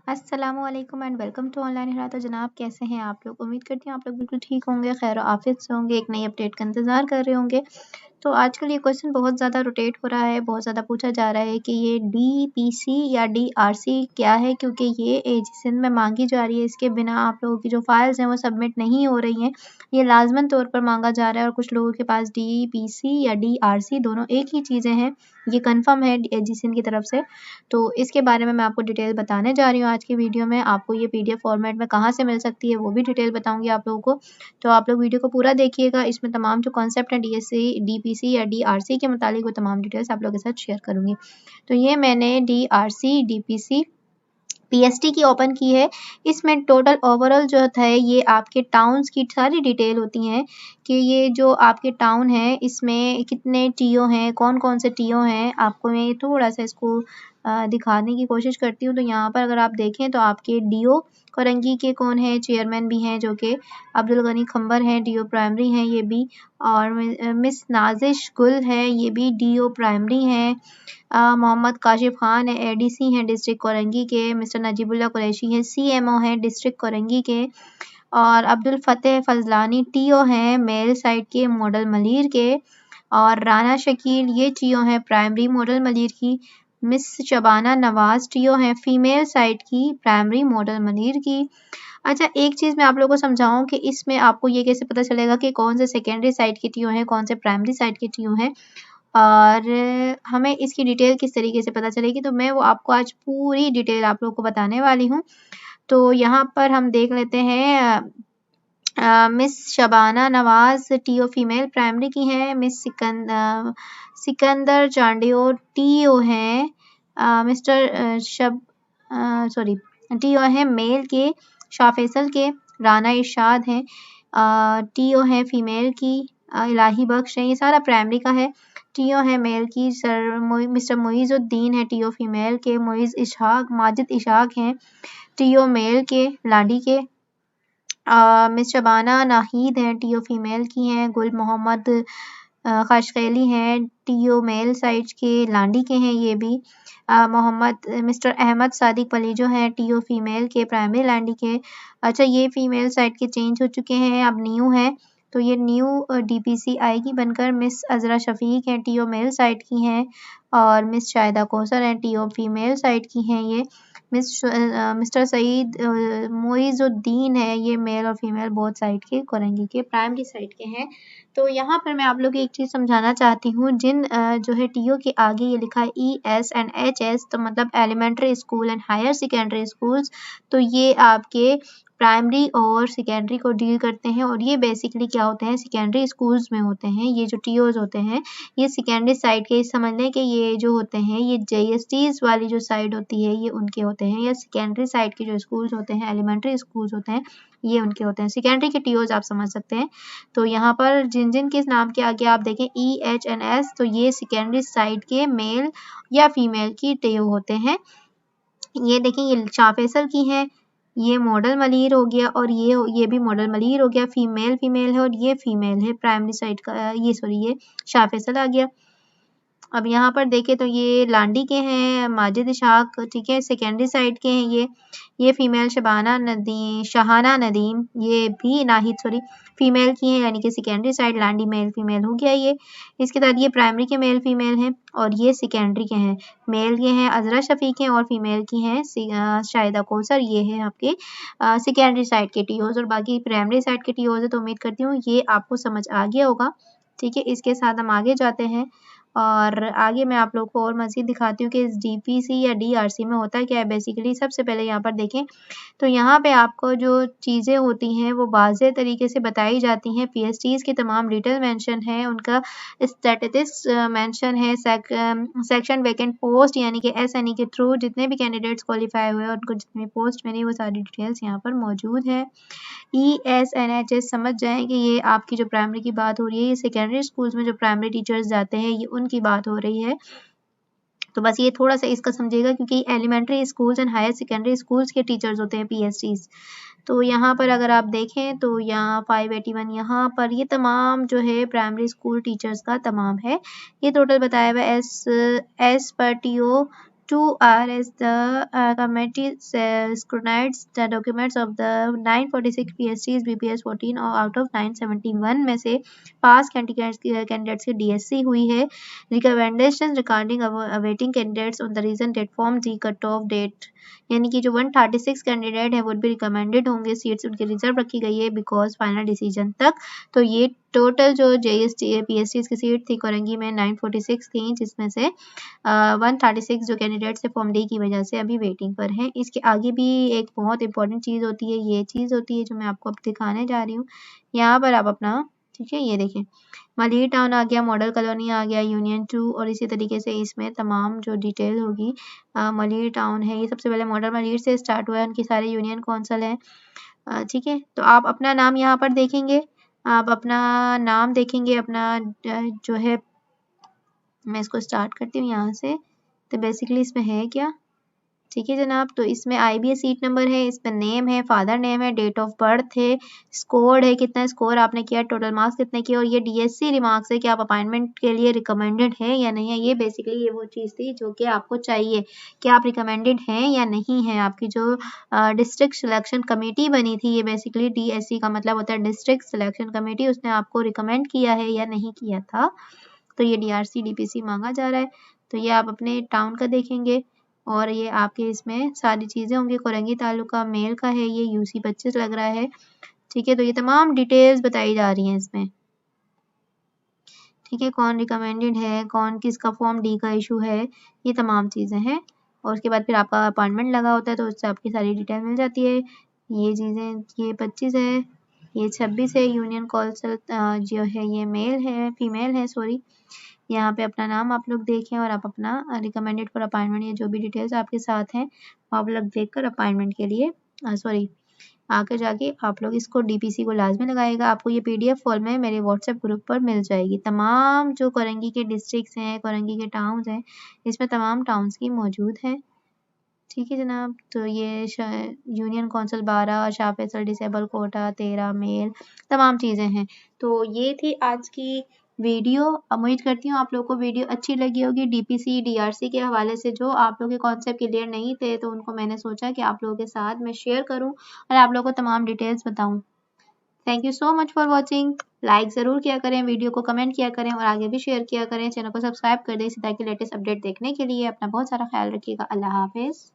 अस्सलामुअलैकुम and welcome to online हिरा। तो जनाब कैसे हैं आप लोग? उम्मीद करती हूँ आप लोग बिल्कुल ठीक होंगे, खैर आफियत से होंगे, एक नई अपडेट का इंतज़ार कर रहे होंगे। तो आजकल ये क्वेश्चन बहुत ज़्यादा रोटेट हो रहा है, बहुत ज़्यादा पूछा जा रहा है कि ये डीपीसी या डीआरसी क्या है, क्योंकि ये एजेंसी में मांगी जा रही है। इसके बिना आप लोगों की जो फाइल्स हैं वो सबमिट नहीं हो रही हैं। ये लाजमन तौर पर मांगा जा रहा है और कुछ लोगों के पास डीपीसी या डीआरसी दोनों एक ही चीज़ें हैं, ये कंफर्म है एजेंसी की तरफ से। तो इसके बारे में मैं आपको डिटेल बताने जा रही हूँ आज की वीडियो में। आपको ये पीडीएफ फॉर्मेट में कहाँ से मिल सकती है वो भी डिटेल बताऊंगी आप लोगों को। तो आप लोग वीडियो को पूरा देखिएगा, इसमें तमाम जो कॉन्सेप्ट है डीपीसी या डीआरसी के मुतालिक वो तमाम डिटेल्स आप लोगों के साथ शेयर करूंगी। तो ये मैंने डीआरसी डीपीसी पीएसटी की ओपन की है। इसमें टोटल ओवरऑल जो है ये आपके टाउन्स की सारी डिटेल होती हैं कि ये जो आपके टाउन है इसमें कितने टीओ हैं, कौन कौन से टीओ हैं। आपको मैं थोड़ा सा इसको दिखाने की कोशिश करती हूँ। तो यहाँ पर अगर आप देखें तो आपके डीओ कोरंगी के कौन है, चेयरमैन भी हैं जो कि अब्दुल गनी खंबर हैं, डीओ प्राइमरी हैं ये भी, और मिस नाजिश गुल है ये भी डीओ प्राइमरी हैं। मोहम्मद काशिफ खान है, एडीसी हैं डिस्ट्रिक्ट कोरंगी के। मिस्टर नजीबुल्ला कुरैशी हैं, सीएमओ हैं डिस्ट्रिक्ट कोरंगी के। और अब्दुल फतेह फजलानी टीओ हैं मेल साइड के मॉडल मलीर के। और राना शकील ये टीओ हैं प्राइमरी मॉडल मलीर की। मिस शबाना नवाज टीओ हैं फीमेल साइड की प्राइमरी मॉडल मलीर की। अच्छा, एक चीज़ मैं आप लोगों को समझाऊं कि इसमें आपको ये कैसे पता चलेगा कि कौन से सेकेंडरी साइड के टीओ हैं, कौन से प्राइमरी साइड के टीओ हैं, और हमें इसकी डिटेल किस तरीके से पता चलेगी। तो मैं वो आपको आज पूरी डिटेल आप लोगों को बताने वाली हूँ। तो यहाँ पर हम देख लेते हैं miss Shabana Nawaz TO female primary की हैं। मिस सिकंदर चांडियो टीओ हैं। मिस्टर सॉरी टीओ हैं मेल के शाह फैसल के। राना इरशाद हैं टीओ हैं फीमेल की। इलाही बख्श है, ये सारा प्राइमरी का है। टीओ है मेल की मिस्टर मोइजुद्दीन है टीओ फीमेल के। मोइज इशहाक माजिद इशहाक हैं टीओ मेल के लाडी के। मिस शबाना नाहिद हैं टीओ फीमेल की हैं। गुल मोहम्मद खशखेली हैं टीओ मेल साइड के लाडी के हैं ये भी। मिस्टर अहमद सादिक पलीजो हैं टीओ फीमेल के प्राइमरी लाडी के। अच्छा, ये फीमेल साइड के चेंज हो चुके हैं, अब न्यू है। तो ये न्यू डीपीसी आएगी बनकर। मिस अजरा शफीक हैं टीओ मेल साइड की हैं। और मिस शाहिदा कौसर हैं टीओ फीमेल साइड की हैं ये। मिस्टर सईद मोइजुद्दीन है, ये मेल और फीमेल बोथ साइड के कोरंगी के प्राइमरी साइड के हैं। तो यहाँ पर मैं आप लोग को एक चीज़ समझाना चाहती हूँ, जिन जो है टीओ के आगे ये लिखा है ES एंड HS, तो मतलब elementary school and higher secondary schools. तो ये आपके प्राइमरी और सेकेंडरी को डील करते हैं, और ये बेसिकली क्या होते हैं, सेकेंडरी स्कूल्स में होते हैं। ये जो टीओज होते हैं ये सेकेंडरी साइड के, समझ लें कि ये जो होते हैं ये JSTs वाली जो साइड होती है ये उनके होते हैं, या सेकेंडरी साइड के जो स्कूल्स होते हैं, एलिमेंट्री स्कूल्स होते हैं, ये उनके होते हैं। सेकेंडरी के टीओज आप समझ सकते हैं। तो यहाँ पर जिन जिन के नाम के आगे आप देखें EH एंड S, तो ये सेकेंडरी साइड के मेल या फीमेल की टीओ होते हैं। ये देखें, ये शाह फैसल की है, ये मॉडल मलीर हो गया, और ये भी मॉडल मलीर हो गया। फीमेल फीमेल है और ये फीमेल है प्राइमरी साइड का, ये शाह फैसल आ गया। अब यहाँ पर देखें तो ये लांडी के हैं माजिद इशहाक, ठीक है, सेकेंडरी साइड के हैं ये फीमेल शहाना नदीम, ये भी नाहिद फीमेल की हैं, यानी कि secondary side Landi male female हो गया ये। इसके बाद ये प्राइमरी के मेल फीमेल हैं, और ये सेकेंडरी के हैं। मेल के हैं अजरा शफीक हैं, और फीमेल की हैं शाहिदा कौसर। ये है आपके सेकेंडरी साइड के टीओज, और बाकी प्राइमरी साइड के टीओज है। तो उम्मीद करती हूँ ये आपको समझ आ गया होगा, ठीक है। इसके साथ हम आगे जाते हैं, और आगे मैं आप लोग को और मज़ीद दिखाती हूँ कि इस डीपीसी या डीआरसी में होता क्या है बेसिकली। सबसे पहले यहाँ पर देखें तो यहाँ पे आपको जो चीज़ें होती हैं वो वाज़ेह तरीके से बताई जाती हैं। पीएसटीज़ की तमाम डिटेल मेंशन है, उनका स्टैटिस्टिक्स मेंशन है, सेक्शन वैकेंट पोस्ट यानी कि SNE के थ्रू जितने भी कैंडिडेट्स क्वालिफाई हुए उनको जितनी पोस्ट मिली वो सारी डिटेल्स यहाँ पर मौजूद है। ES and HS समझ जाएं कि ये आपकी जो प्राइमरी की बात हो रही है, ये सेकेंडरी स्कूल्स में जो प्राइमरी टीचर्स जाते हैं ये उनकी बात हो रही है। तो बस ये थोड़ा सा इसका समझिएगा, क्योंकि elementary schools and higher secondary schools के टीचर्स होते हैं PSTs। तो यहाँ पर अगर आप देखें तो यहाँ 581 यहाँ पर ये तमाम जो है प्राइमरी स्कूल टीचर्स का तमाम है। ये टोटल बताया हुआ एस पर TO 2 as the committee scrutinized the documents of the 946 PSCs BPS 14 और out of 971 में से पास कैंडिडेट्स की DSC हुई है. Recommendations regarding awaiting candidates on the reason date form the cut off date, यानी कि जो 136 कैंडिडेट है वो भी रिकमेंडेड होंगे, सीट्स उनकी रिजर्व रखी गई है बिकॉज फाइनल डिसीजन तक. तो ये टोटल जो JST PSCs की सीट थी कोरंगी में 946 थी, जिसमें से 136 जो कैंडिडेट्स है फॉर्म डी की वजह से अभी वेटिंग पर हैं. इसके आगे भी एक बहुत इंपॉर्टेंट चीज़ होती है, ये चीज़ होती है जो मैं आपको अब दिखाने जा रही हूँ. यहाँ पर आप अपना, ठीक है, ये देखें मलिर टाउन आ गया, मॉडल कॉलोनी आ गया, यूनियन 2, और इसी तरीके से इसमें तमाम जो डिटेल होगी. मलिर टाउन है, ये सबसे पहले मॉडल मलिर से स्टार्ट हुआ है, उनकी सारे यूनियन कौंसल हैं. ठीक है, तो आप अपना नाम यहाँ पर देखेंगे, आप अपना नाम देखेंगे, अपना जो है, मैं इसको स्टार्ट करती हूँ यहाँ से. तो बेसिकली इसमें है क्या, ठीक है जनाब, तो इसमें IBA सीट नंबर है, इसमें नेम है, फादर नेम है, डेट ऑफ बर्थ है, स्कोर है, कितना स्कोर आपने किया, टोटल मार्क्स कितने किए, और ये DSC रिमार्क्स है कि आप अपॉइंटमेंट के लिए रिकमेंडेड है या नहीं है. ये बेसिकली ये वो चीज़ थी जो कि आपको चाहिए कि आप रिकमेंडेड हैं या नहीं हैं. आपकी जो डिस्ट्रिक्ट सिलेक्शन कमेटी बनी थी, ये बेसिकली DSC का मतलब होता है डिस्ट्रिक्ट सिलेक्शन कमेटी, उसने आपको रिकमेंड किया है या नहीं किया था. तो ये DRC DPC मांगा जा रहा है. तो ये आप अपने टाउन का देखेंगे और ये आपके इसमें सारी चीज़ें होंगी. कोरंगी तालुका मेल का है, ये UC 25 लग रहा है. ठीक है, तो ये तमाम डिटेल्स बताई जा रही हैं इसमें. ठीक है, कौन रिकमेंडेड है, कौन किसका फॉर्म डी का इशू है, ये तमाम चीज़ें हैं. और उसके बाद फिर आपका अपॉइंटमेंट लगा होता है तो उससे आपकी सारी डिटेल मिल जाती है. ये चीज़ें, ये 25 है, ये 26 है. यूनियन कौंसिल जो है ये मेल है, फीमेल है, सॉरी. यहाँ पे अपना नाम आप लोग देखें और आप अपना रिकमेंडेड फॉर अपॉइंटमेंट, ये जो भी डिटेल्स आपके साथ हैं आप लोग देखकर अपॉइंटमेंट के लिए सॉरी आकर जाके आप लोग इसको DPC को लाजमी लगाएगा. आपको ये PDF फॉर्म में मेरे व्हाट्सएप ग्रुप पर मिल जाएगी. तमाम जो कोरंगी के डिस्ट्रिक्ट्स हैं, कोरंगी के टाउन्स हैं, इसमें तमाम टाउन्स की मौजूद हैं. ठीक है जनाब, तो ये union council 12, Shah Faisal disable quota 13 male, तमाम चीज़ें हैं. तो ये थी आज की वीडियो. उम्मीद करती हूँ आप लोगों को वीडियो अच्छी लगी होगी. DPC DRC के हवाले से जो आप लोगों के कॉन्सेप्ट क्लियर नहीं थे तो उनको मैंने सोचा कि आप लोगों के साथ मैं शेयर करूँ और आप लोगों को तमाम डिटेल्स बताऊँ. Thank you so much for watching. Like ज़रूर किया करें, वीडियो को कमेंट किया करें और आगे भी शेयर किया करें. चैनल को सब्सक्राइब कर दें इसी तरह की लेटेस्ट अपडेट देखने के लिए. अपना बहुत सारा ख्याल रखिएगा. अल्लाह हाफिज़.